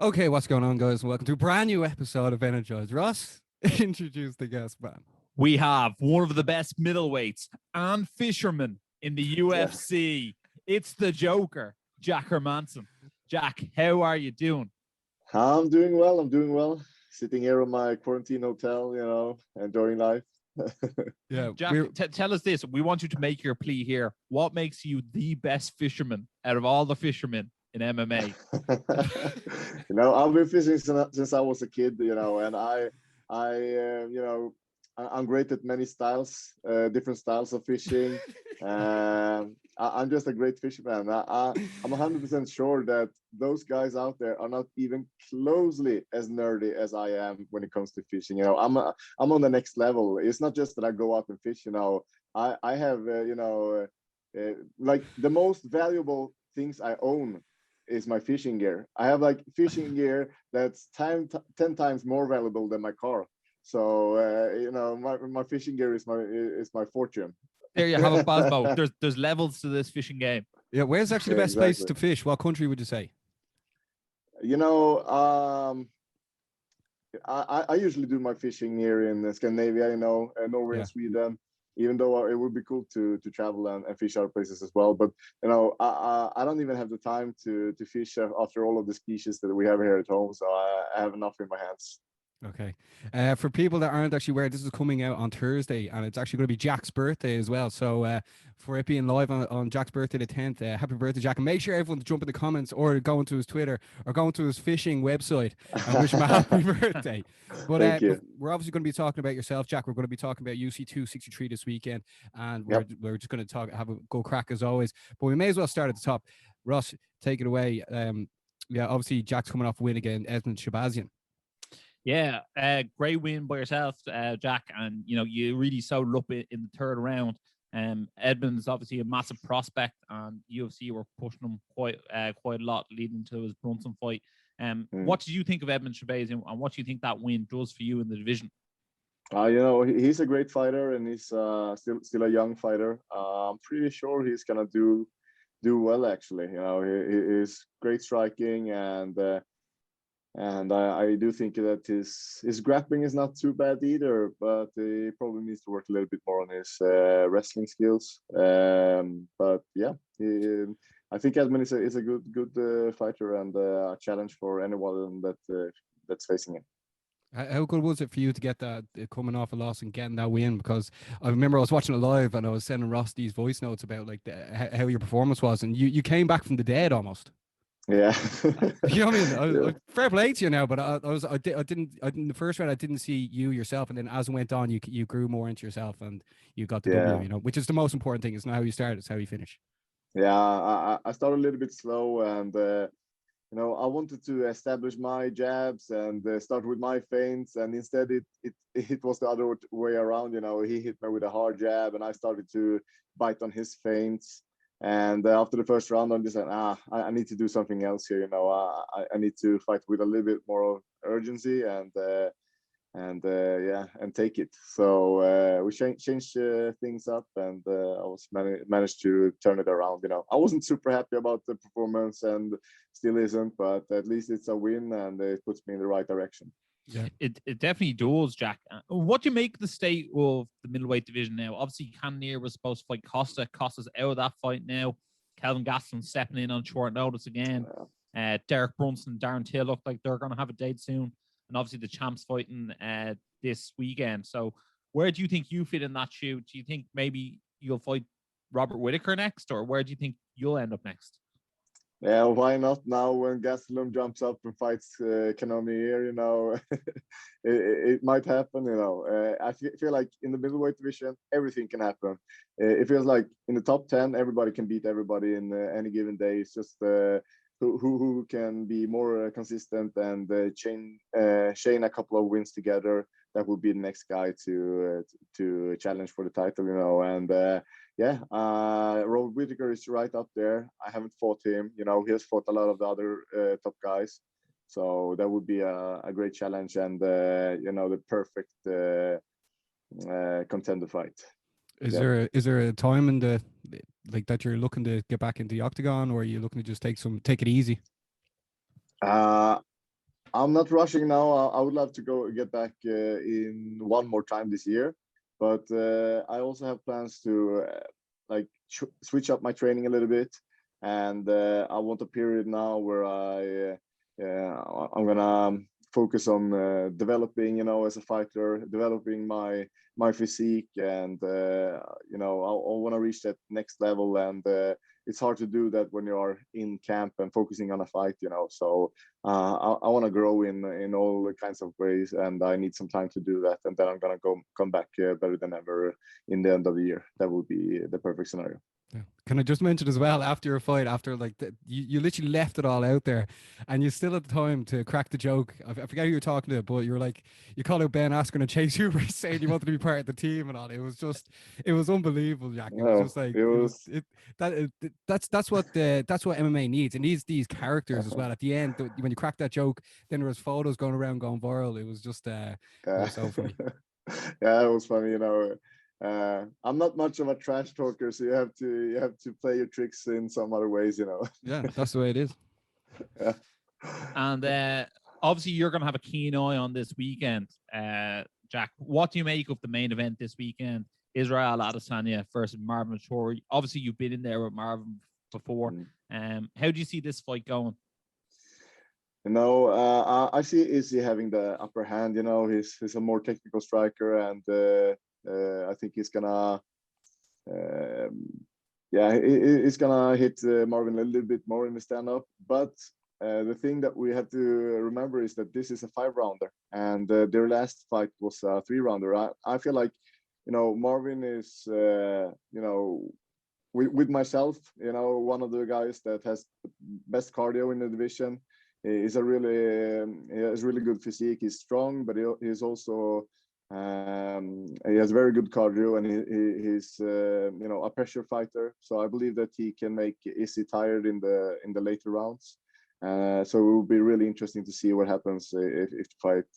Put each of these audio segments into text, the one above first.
Okay, what's going on, guys? Welcome to a brand new episode of Energized. Ross, introduce the guest, man. We have one of the best middleweights and fishermen in the Yeah. UFC. It's the Joker, Jack Hermansson. Jack, how are you doing? I'm doing well. I'm doing well. Sitting here in my quarantine hotel, enjoying life. Yeah, Jack, tell us this. We want you to make your plea here. What makes you the best fisherman out of all the fishermen in MMA? I've been fishing since I was a kid, and I'm great at many styles, different styles of fishing. I'm just a great fisherman. I'm 100% sure that those guys out there are not even closely as nerdy as I am when it comes to fishing. I'm on the next level. It's not just that I go out and fish. I have like the most valuable things I own is my fishing gear. I have like fishing gear that's 10 times more valuable than my car. So my fishing gear is my fortune. There you have it, Basmo. There's levels to this fishing game. yeah. Where's actually the best place to fish? What country would you say? I usually do my fishing here in Scandinavia, Norway and Sweden. Even though it would be cool to travel and fish other places as well, but I don't even have the time to fish after all of the species that we have here at home. So I have enough in my hands. Okay. For people that aren't actually aware, this is coming out on Thursday, and it's actually going to be Jack's birthday as well. So for it being live on Jack's birthday, the 10th, happy birthday, Jack. And make sure everyone to jump in the comments or go into his Twitter or go into his fishing website and wish him a happy birthday. But Thank you. We're obviously going to be talking about yourself, Jack. We're going to be talking about UFC 263 this weekend, and we're just going to have a go crack as always. But we may as well start at the top. Ross, take it away. Obviously, Jack's coming off a win against Edmund Shabazian. Yeah, great win by yourself, Jack, and you really sold up in the third round. Edmund's obviously a massive prospect, and UFC were pushing him quite a lot leading to his Brunson fight. What did you think of Edmund Shabazian, and what do you think that win does for you in the division? He's a great fighter, and he's still a young fighter. I'm pretty sure he's gonna do well. Actually, he is great striking, and I do think that his grappling is not too bad either, but he probably needs to work a little bit more on his wrestling skills. But yeah, I think Edmund is a good fighter and a challenge for anyone that's facing him. How good was it for you to get that coming off a loss and getting that win? Because I remember I was watching it live and I was sending Ross these voice notes about like how your performance was, and you came back from the dead almost. Yeah. You know what I mean? Fair play to you now, but I didn't in the first round I didn't see you yourself, and then as it went on, you grew more into yourself and you got the W. Which is the most important thing. It's not how you start; it's how you finish. Yeah, I started a little bit slow, and I wanted to establish my jabs and start with my feints, and instead it was the other way around. He hit me with a hard jab, and I started to bite on his feints. And after the first round, I'm just like, I need to do something else here. I need to fight with a little bit more of urgency and take it. So we changed things up, and I was managed to turn it around. I wasn't super happy about the performance, and still isn't, but at least it's a win, and it puts me in the right direction. Yeah, it definitely does, Jack. What do you make the state of the middleweight division now? Obviously, Cannonier was supposed to fight Costa. Costa's out of that fight now. Kelvin Gastelum stepping in on short notice again. Derek Brunson, Darren Till look like they're going to have a date soon. And obviously the champs fighting this weekend. So where do you think you fit in that shoe? Do you think maybe you'll fight Robert Whittaker next, or where do you think you'll end up next? Yeah, why not now when Gastelum jumps up and fights Cannonier, it might happen, I feel like in the middleweight division, everything can happen. It feels like in the top 10, everybody can beat everybody in any given day. It's just who can be more consistent and chain a couple of wins together. That would be the next guy to challenge for the title, and Robert Whittaker is right up there. I haven't fought him. He has fought a lot of the other top guys. So that would be a great challenge and, the perfect contender fight. Is there a time in the that you're looking to get back into the octagon, or are you looking to just take it easy? I'm not rushing now. I would love to go get back in one more time this year, but I also have plans to like switch up my training a little bit, and I want a period now where I'm gonna focus on developing, you know, as a fighter, developing my physique, and you know, I want to reach that next level, and it's hard to do that when you are in camp and focusing on a fight, you know. So I want to grow in all kinds of ways, and I need some time to do that, and then I'm gonna come back better than ever in the end of the year. That would be the perfect scenario. Yeah. Can I just mention as well, after your fight, after like you literally left it all out there, and you still had the time to crack the joke. I forget who you were talking to, but you were like, you called out Ben Askren and Chase Hoover saying you wanted to be part of the team and all. It was just, it was unbelievable, Jack. It was No, just like it was. that's what MMA needs. It needs these characters as well. At the end, when you crack that joke, then there was photos going around going viral. It was just it was so funny. Yeah, it was funny, you know. I'm not much of a trash talker, so you have to play your tricks in some other ways, you know. Yeah, that's the way it is. Yeah. And obviously, you're going to have a keen eye on this weekend, Jack. What do you make of the main event this weekend? Israel Adesanya versus Marvin Vettori. Obviously, you've been in there with Marvin before. How do you see this fight going? You know, I see Izzy having the upper hand. You know, he's a more technical striker, and I think he's gonna, he's gonna hit Marvin a little bit more in the stand-up. But the thing that we have to remember is that this is a 5-rounder, and their last fight was a 3-rounder. I feel like, you know, Marvin is, you know, with myself, you know, one of the guys that has the best cardio in the division. He's a really, he has really good physique. He's strong, but he's also he has very good cardio, and he's you know, a pressure fighter. So I believe that he can make Izzy tired in the later rounds. So it will be really interesting to see what happens if the fight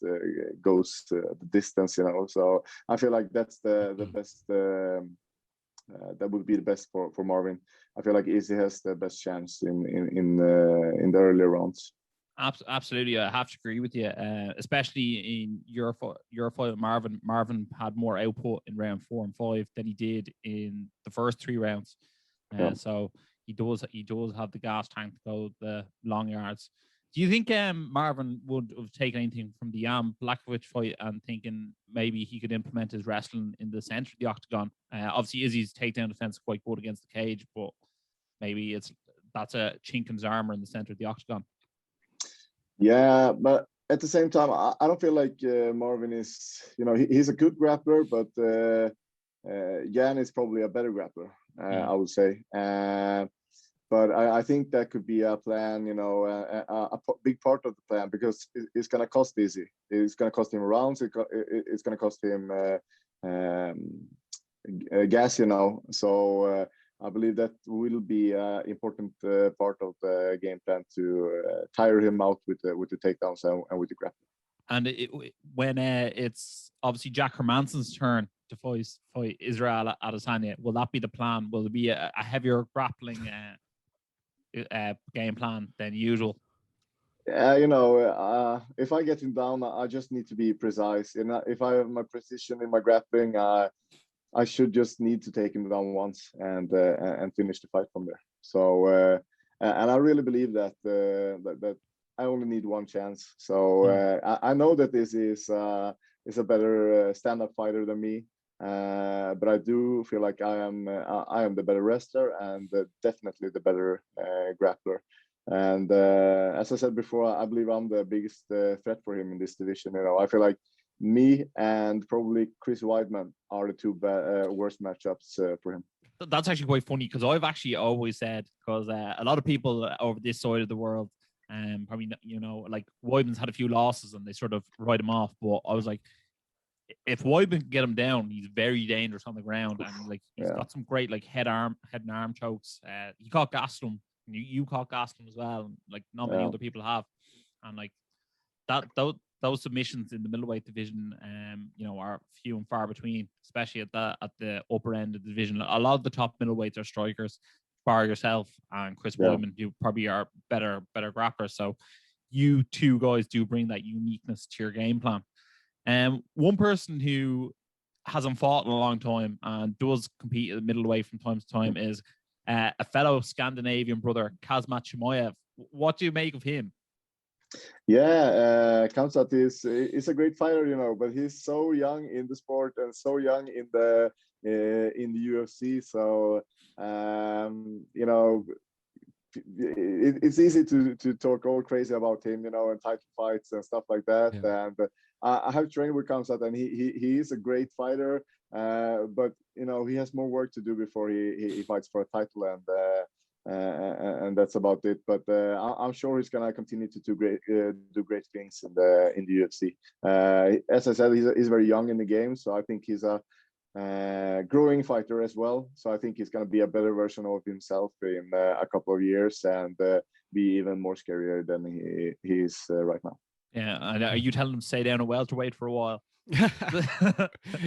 goes the distance, you know. So I feel like that's the best. That would be the best for Marvin. I feel like Izzy has the best chance in the earlier rounds. Absolutely, I have to agree with you. Especially in your fight with Marvin. Marvin had more output in round 4 and 5 than he did in the first 3 rounds. So he does have the gas tank to go the long yards. Do you think Marvin would have taken anything from the Jan Blachowicz fight and thinking maybe he could implement his wrestling in the center of the octagon? Obviously, Izzy's takedown defense is quite good against the cage, but maybe that's a chink in his armor in the center of the octagon. Yeah, but at the same time, I don't feel like Marvin is, you know, he's a good grappler, but Jan is probably a better grappler, I would say. But I think that could be a plan, you know, a big part of the plan, because it's going to cost Izzy. It's going to cost him rounds. It's going to cost him gas, you know. So I believe that will be an important part of the game plan to tire him out with the takedowns and with the grappling. And when it's obviously Jack Hermansson's turn to fight Israel Adesanya, will that be the plan? Will it be a heavier grappling game plan than usual? Yeah, you know, if I get him down, I just need to be precise. And if I have my precision in my grappling, I should just need to take him down once and finish the fight from there. So, and I really believe that that I only need one chance. So I know that this is a better stand-up fighter than me, but I do feel like I am the better wrestler and definitely the better grappler. And as I said before, I believe I'm the biggest threat for him in this division. You know, I feel like me and probably Chris Weidman are the 2 worst matchups for him. That's actually quite funny, because I've actually always said, because a lot of people over this side of the world, probably, you know, like Weidman's had a few losses and they sort of write him off. But I was like, if Weidman can get him down, he's very dangerous on the ground, and like he's got some great like head and arm chokes. He caught Gastelum. You caught Gastelum as well. And, like not many other people have, and like that those submissions in the middleweight division, you know, are few and far between, especially at the upper end of the division. A lot of the top middleweights are strikers, bar yourself and Chris Weidman, who probably are better grapplers. So you two guys do bring that uniqueness to your game plan. One person who hasn't fought in a long time and does compete at the middleweight from time to time is a fellow Scandinavian brother, Kazmat Chimaev. What do you make of him? Yeah, Kamsat is a great fighter, you know, but he's so young in the sport and so young in the UFC. So you know, it's easy to talk all crazy about him, you know, and title fights and stuff like that. Yeah. And I have trained with Kamsat, and he is a great fighter. But you know, he has more work to do before he fights for a title, and that's about it. But I'm sure he's gonna continue to do great things in the UFC. As I said, he's very young in the game, so I think he's a growing fighter as well. So I think he's gonna be a better version of himself in a couple of years and be even more scarier than he is right now. Yeah, and are you telling him to stay down a welterweight for a while?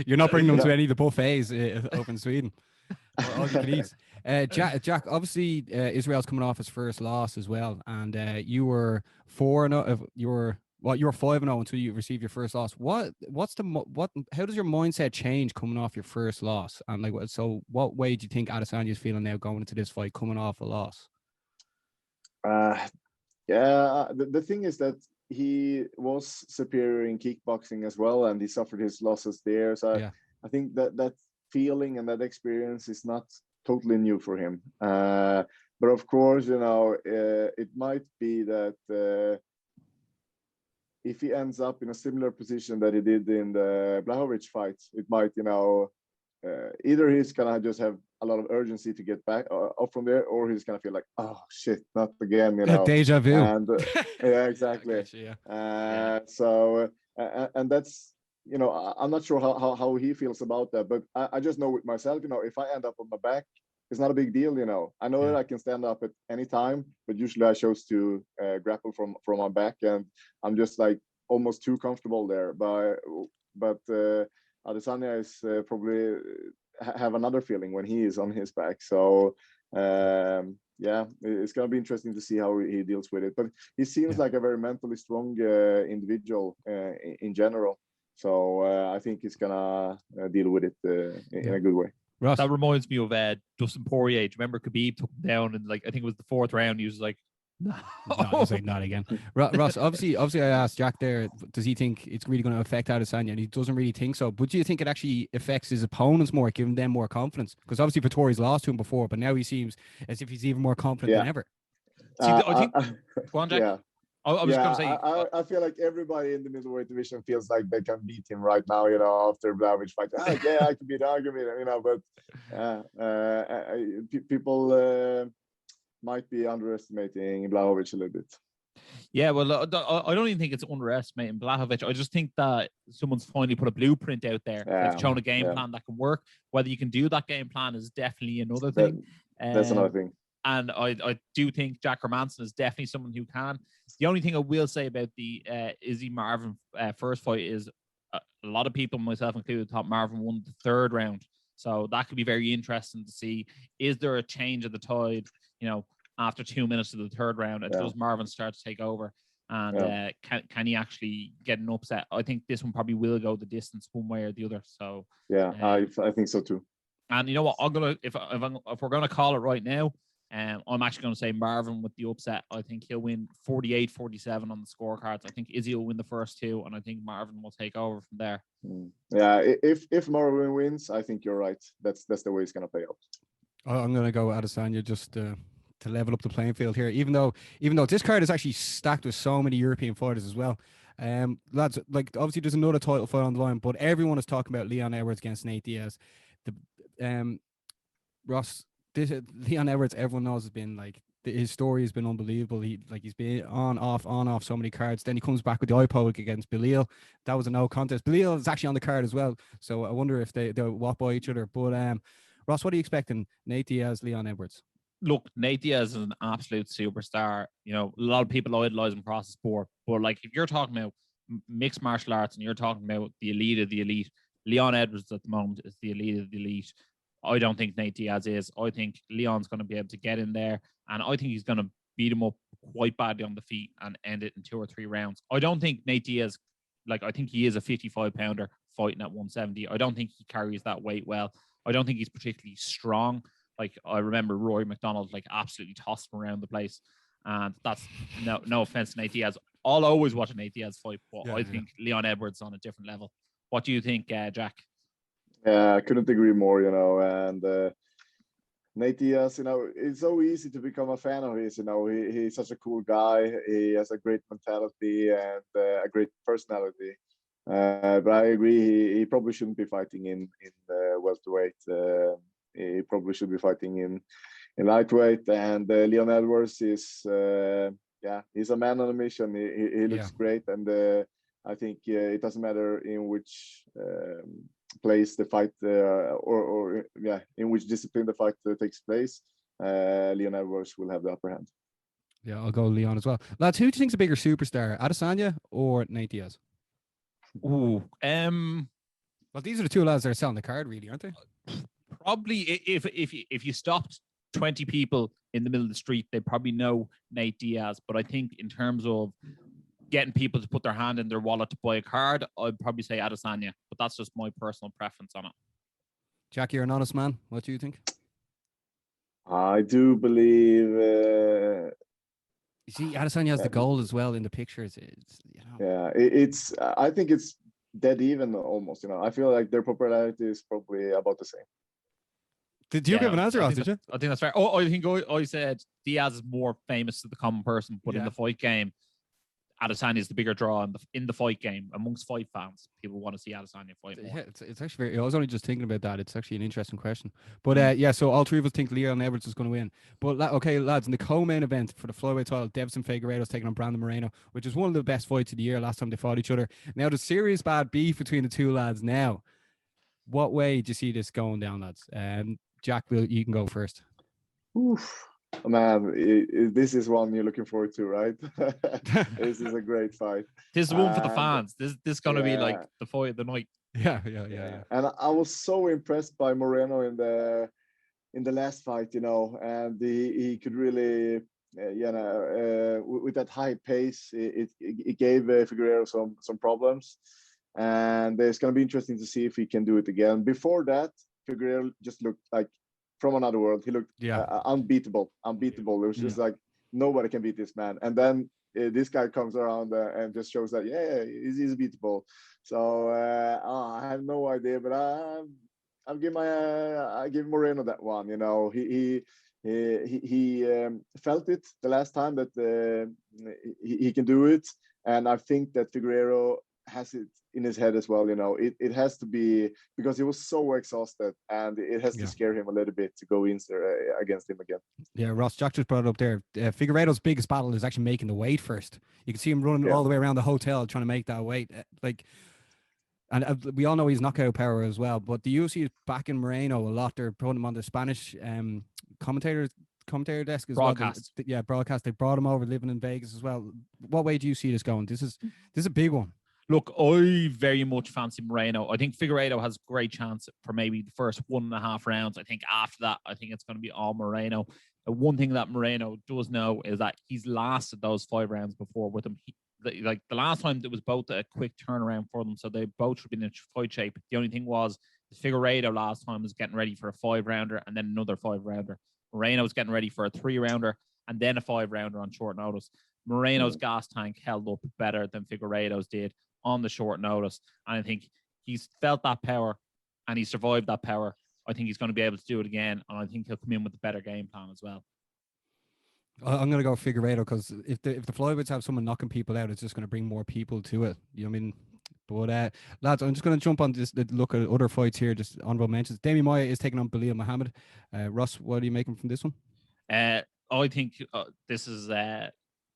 You're not bringing them to any of the buffets over in Sweden. Or all you can eat. Jack, obviously Israel's coming off his first loss as well, and you were 4-0. You were 5-0 until you received your first loss. How does your mindset change coming off your first loss? And like, so what way do you think Adesanya is feeling now going into this fight, coming off a loss? The thing is that he was superior in kickboxing as well, and he suffered his losses there. So I think that feeling and that experience is not totally new for him. But of course, you know, it might be that if he ends up in a similar position that he did in the Blachowicz fight, it might, you know, either he's gonna just have a lot of urgency to get back up from there, or he's gonna feel like, oh shit, not again, you know. Deja vu. And yeah, exactly. So and that's, you know, I'm not sure how he feels about that, but I just know with myself, you know, if I end up on my back, it's not a big deal, you know. I know that I can stand up at any time, but usually I chose to grapple from my back, and I'm just like almost too comfortable there. But Adesanya is probably have another feeling when he is on his back. So it's gonna be interesting to see how he deals with it. But he seems like a very mentally strong individual in general. So I think he's gonna deal with it in a good way. Ross. That reminds me of Dustin Poirier. Do you remember Khabib took him down and, like, I think it was the 4th round. He was like, no, he's like, not again. Ross, obviously, I asked Jack there, does he think it's really going to affect Adesanya? And he doesn't really think so. But do you think it actually affects his opponents more, giving them more confidence? Because obviously Vittori's lost to him before, but now he seems as if he's even more confident than ever. See, I think. Go on, Jack. Yeah. I was going to say. I feel like everybody in the middleweight division feels like they can beat him right now, you know, after Blachowicz fight. I can beat him, you know, but people might be underestimating Blachowicz a little bit. Yeah, well, I don't even think it's underestimating Blachowicz. I just think that someone's finally put a blueprint out there. They've shown a game plan that can work. Whether you can do that game plan is definitely another thing. That's another thing. And I do think Jack Hermansson is definitely someone who can. The only thing I will say about the Izzy Marvin first fight is a lot of people, myself included, thought Marvin won the 3rd round. So that could be very interesting to see. Is there a change of the tide, you know, after 2 minutes of the 3rd round? And does Marvin start to take over? And can he actually get an upset? I think this one probably will go the distance one way or the other. So I think so too. And you know what? I'm gonna if we're gonna call it right now. I'm actually going to say Marvin with the upset. I think he'll win 48-47 on the scorecards. I think Izzy will win the first 2, and I think Marvin will take over from there. Yeah, if Marvin wins, I think you're right. That's the way it's going to play out. I'm going to go Adesanya just to level up the playing field here. Even though this card is actually stacked with so many European fighters as well. Lads, like obviously there's another title fight on the line, but everyone is talking about Leon Edwards against Nate Diaz. Ross. Leon Edwards, everyone knows, has been like his story has been unbelievable. He's been on off so many cards. Then he comes back with the eye poke against Belil. That was a no contest. Belil is actually on the card as well, so I wonder if they'll walk by each other. But Ross, what are you expecting? Nate Diaz, Leon Edwards. Look, Nate Diaz is an absolute superstar. You know, a lot of people idolize him across the sport, but like if you're talking about mixed martial arts and you're talking about the elite of the elite, Leon Edwards at the moment is the elite of the elite. I don't think Nate Diaz is. I think Leon's going to be able to get in there, and I think he's going to beat him up quite badly on the feet and end it in 2 or 3 rounds. I don't think Nate Diaz, I think he is a 55-pounder fighting at 170. I don't think he carries that weight well. I don't think he's particularly strong. I remember Rory McDonald absolutely tossed him around the place. And that's no offense to Nate Diaz. I'll always watch a Nate Diaz fight, but I think Leon Edwards on a different level. What do you think, Jack? Yeah, I couldn't agree more, and Nate Diaz, it's so easy to become a fan of his, he's such a cool guy. He has a great mentality and a great personality. But I agree, he probably shouldn't be fighting in welterweight. He probably should be fighting in lightweight. And Leon Edwards is, he's a man on a mission. He looks great, and I think it doesn't matter in which place the fight in which discipline the fight takes place. Leon Edwards will have the upper hand. Yeah, I'll go Leon as well. Lads, who do you think's a bigger superstar, Adesanya or Nate Diaz? Well, these are the two lads that are selling the card, really, aren't they? Probably, if you stopped 20 people in the middle of the street, they probably know Nate Diaz. But I think in terms of getting people to put their hand in their wallet to buy a card, I'd probably say Adesanya. But that's just my personal preference on it. Jack, you're an honest man. What do you think? I do believe. You see, Adesanya has the gold as well in the pictures. I think it's dead even almost. I feel like their popularity is probably about the same. Did you give an answer, Ross? Did you? I think that's fair. Oh, I think I said Diaz is more famous to the common person, but in the fight game, Adesanya is the bigger draw in the fight game amongst fight fans. People want to see Adesanya fight more. Yeah, it's actually very. I was only just thinking about that. It's actually an interesting question. But so all three of us think Leon Edwards is going to win. But okay, lads, in the co-main event for the flyweight title, Devson Figueiredo's taking on Brandon Moreno, which is one of the best fights of the year. Last time they fought each other. Now there's serious bad beef between the two lads. Now, what way do you see this going down, lads? Jack, you can go first. Oof. Man, this is one you're looking forward to, right? This is a great fight. This is one for the fans. This is going to be like the fight of the night. Yeah. And I was so impressed by Moreno in the last fight, and he could really, with that high pace, it gave Figueiredo some problems, and it's going to be interesting to see if he can do it again. Before that, Figueiredo just looked like from another world. He looked unbeatable. It was just like nobody can beat this man. And then this guy comes around and just shows that he's beatable. So I have no idea, but I give Moreno that one. He felt it the last time that he can do it, and I think that Figueiredo has it in his head as well. It has to be because he was so exhausted, and it has to scare him a little bit to go in there against him again. Yeah, Ross, Jack just brought it up there. Figueiredo's biggest battle is actually making the weight first. You can see him running all the way around the hotel trying to make that weight. And we all know he's knockout power as well. But the UFC is backing Moreno a lot. They're putting him on the Spanish commentator desk as broadcast. Well. Broadcast. They brought him over, living in Vegas as well. What way do you see this going? This is a big one. Look, I very much fancy Moreno. I think Figueiredo has a great chance for maybe the first 1.5 rounds. I think after that, I think it's going to be all Moreno. One thing that Moreno does know is that he's lasted those 5 rounds before with him. The last time, it was both a quick turnaround for them, so they both should be in fight shape. The only thing was Figueiredo last time was getting ready for a 5-rounder and then another 5-rounder. Moreno was getting ready for a 3-rounder and then a 5-rounder on short notice. Moreno's gas tank held up better than Figueiredo's did on the short notice. And I think he's felt that power and he survived that power. I think he's going to be able to do it again. And I think he'll come in with a better game plan as well. I'm going to go Figueiredo because if the flyweights have someone knocking people out, it's just going to bring more people to it. You know what I mean? But lads, I'm just going to jump on this, look at other fights here, just honorable mentions. Damien Maia is taking on Belal Muhammad. Ross, what are you making from this one? I think this is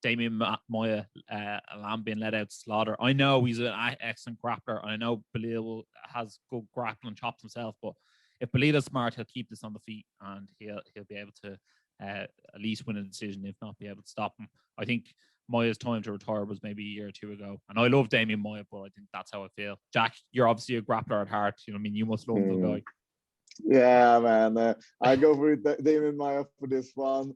Damien Maia, a lamb being let out to slaughter. I know he's an excellent grappler. I know Belal has good grappling chops himself, but if Belal is smart, he'll keep this on the feet and he'll be able to at least win a decision, if not be able to stop him. I think Maia's time to retire was maybe a year or two ago. And I love Damien Maia, but I think that's how I feel. Jack, you're obviously a grappler at heart. You know what I mean? You must love the guy. Yeah, man. I go for Damien Maia for this one.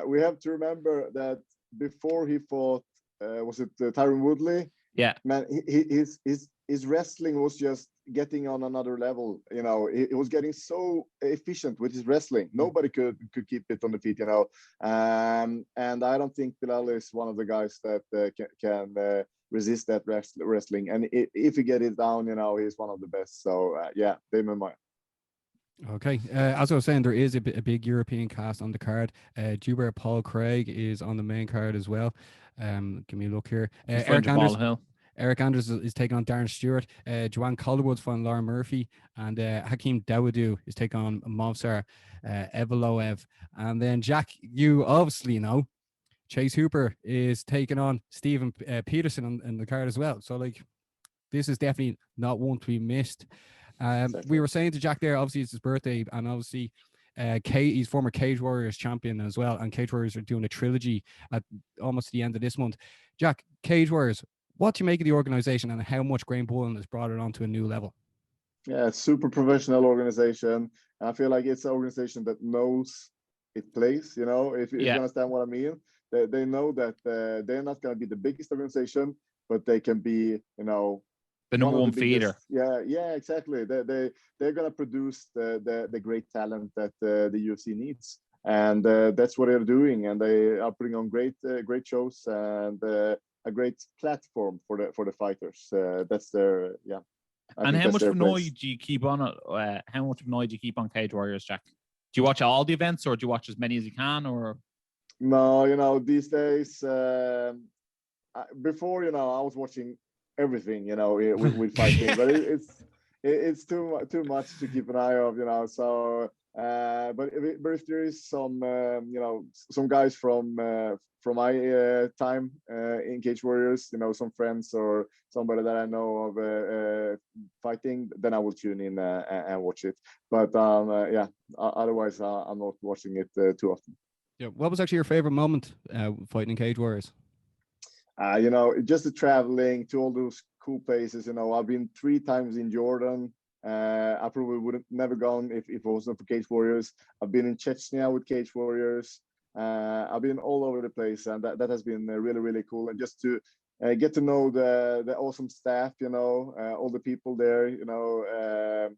We have to remember that before he fought, was it Tyron Woodley? Yeah. Man, his wrestling was just getting on another level. You know, he was getting so efficient with his wrestling. Nobody could keep it on the feet. You know, and I don't think Bilal is one of the guys that can resist that wrestling. And if he get it down, you know, he's one of the best. So yeah, Damon Maya. Okay, as I was saying, there is a big European cast on the card. Juber Paul Craig is on the main card as well. Give me a look here. Eric Anders is taking on Darren Stewart. Joanne Calderwood's fighting Laura Murphy, and Hakeem Dawoodou is taking on Movsar Evaloev. And then Jack, you obviously know Chase Hooper is taking on Stephen Peterson on the card as well. So like, this is definitely not one to be missed. Exactly. We were saying to Jack there, obviously it's his birthday, and obviously he's former Cage Warriors champion as well, and Cage Warriors are doing a trilogy at almost the end of this month. Jack, Cage Warriors, what do you make of the organization and how much Graham Bullen has brought it on to a new level? Yeah, super professional organization. I feel like it's an organization that knows its place, you know, if you understand what I mean. They know that they're not going to be the biggest organization, but they can be, you know, the number one feeder. Yeah, exactly. They're going to produce the great talent that the UFC needs, and that's what they're doing. And they are putting on great shows and a great platform for the fighters. That's their And how much of an eye do you keep on? How much of an eye do you keep on Cage Warriors, Jack? Do you watch all the events, or do you watch as many as you can? Or no, you know, these days. Before, you know, I was watching everything, you know, with fighting, but it's too much to keep an eye of, you know. So, but if there is some, you know, some guys from my time in Cage Warriors, you know, some friends or somebody that I know of fighting, then I will tune in and watch it. But yeah, otherwise I'm not watching it too often. Yeah, what was actually your favorite moment fighting in Cage Warriors? You know, just the traveling to all those cool places. You know, I've been 3 times in Jordan. I probably would have never gone if it wasn't for Cage Warriors. I've been in Chechnya with Cage Warriors. I've been all over the place, and that has been really, really cool. And just to get to know the awesome staff, you know, all the people there, you know,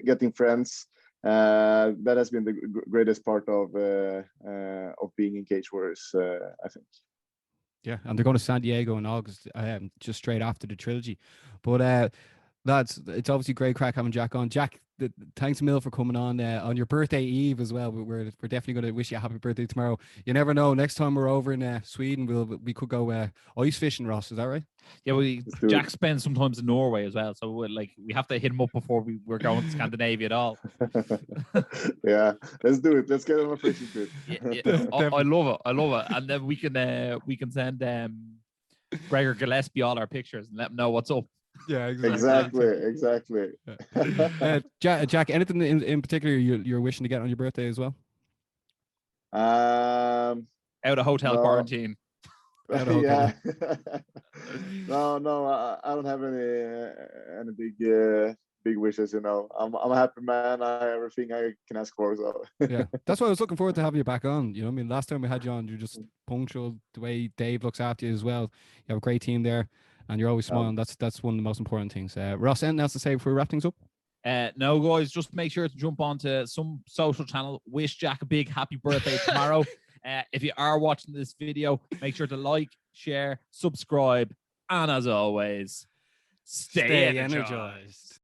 getting friends. That has been the greatest part of being in Cage Warriors, I think. Yeah, and they're going to San Diego in August, just straight after the trilogy. But it's obviously great crack having Jack on. Jack, thanks a mil for coming on your birthday eve as well. We're definitely going to wish you a happy birthday tomorrow. You never know. Next time we're over in Sweden, we could go ice fishing, Ross. Is that right? Yeah, Jack spends sometimes in Norway as well, so we have to hit him up before we're going to Scandinavia at all. Yeah, let's do it. Let's get on a fishing trip. Yeah. I love it, and then we can send Gregor Gillespie all our pictures and let him know what's up. Yeah, exactly. Jack, anything in particular you're wishing to get on your birthday as well? Out of hotel quarantine. Yeah. No, I don't have any big wishes. You know, I'm a happy man. Everything I can ask for. So yeah, that's why I was looking forward to having you back on. You know, I mean, last time we had you on, you're just punctual. The way Dave looks after you as well. You have a great team there, and you're always smiling. That's one of the most important things. Ross, anything else to say before we wrap things up? No, guys, just make sure to jump onto some social channel. Wish Jack a big happy birthday tomorrow. If you are watching this video, make sure to like, share, subscribe, and as always, stay energized.